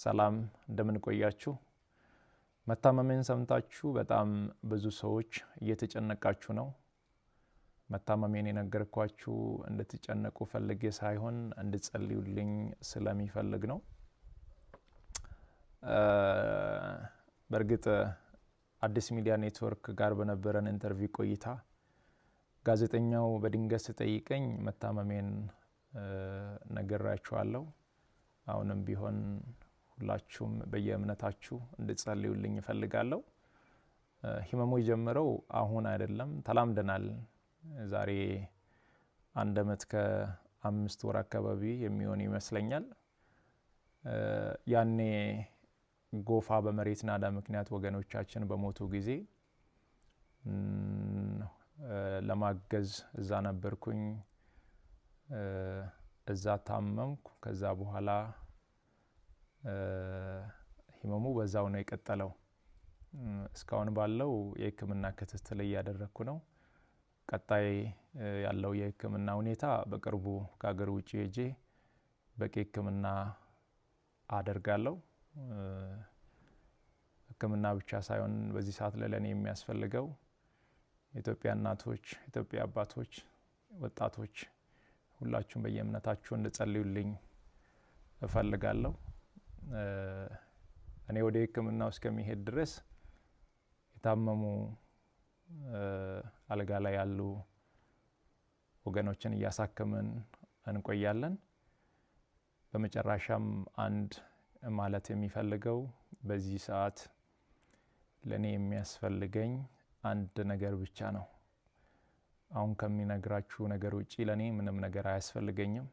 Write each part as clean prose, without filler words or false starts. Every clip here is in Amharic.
ሰላም እንደምን ቆያችሁ መታመሜን ሰምታችሁ በጣም ብዙ ሰዎች እየተጨነቃችሁ ነው መታመሜን የነገርኳችሁ እንድትጨነቁ ፈልጌ ሳይሆን እንድትጸልዩልኝ ስለሚፈልግ ነው በርግጥ አዲስ ሚዲያ ኔትወርክ ጋር በነበረን ኢንተርቪው ቆይታ ጋዜጠኛው በድንገት ተጠይቀኝ መታመሜን ነገራችኋለሁ አሁንም ቢሆን ሁላችሁም በየእምነታችሁ እንድትጸልዩልኝ ፈልጋለሁ ህመሙ የጀመረው አሁን አይደለም ተላምደናል ዛሬ አንድ አመት ከ5 ወር አካባቢ የሚሆን ይመስለኛል ያኔ ጎፋ በመሬት ናዳ ምክንያት ወገኖቻችን በሞቱ ጊዜ ለማገዝ እዛ ነበርኩኝ እዛ ታመምኩ ከዛ በኋላ ህመሙ በዛው ነው የቀጠለው እስካሁን ባለው የህክምና ክትትል ያደረኩ ነው ቀጣይ ያለው የህክምና ሁኔታ በቅርቡ ከሀገር ውጪ ሄጄ በህክምና አደርጋለሁ ህክምና ብቻ ሳይሆን በዚህ ሰዓት ለኔ የሚያስፈልገው ኢትዮጵያ እናቶች ኢትዮጵያ አባቶች ወጣቶች ሁላችሁም በየእምነታችሁ እንድትጸልዩልኝ እፈልጋለሁ እኔ ወደ ህክምናው እስከሚሄድ ድረስ የታመሙ አልጋ ላይ ያሉ ወገኖችን ያሳከመን እንቆያለን በመጨረሻም አንድ ማለት የሚፈልገው በዚህ ሰዓት ለኔ የሚያስፈልገኝ አንድ ነገር ብቻ ነው አሁን ከሚነግራችሁ ነገር ውጪ ለኔ ምንም ነገር አያስፈልገኝም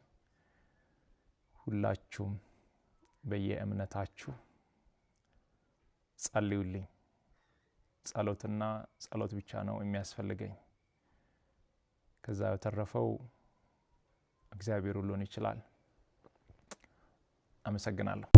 ሁላችሁም በየእምነታችሁ ጸልዩልኝ ጸሎትና ጸሎት ብቻ ነው የሚያስፈልገኝ ከዛ ተረፈው እግዚአብሔር ሁሉን ይችላል አመሰግናለሁ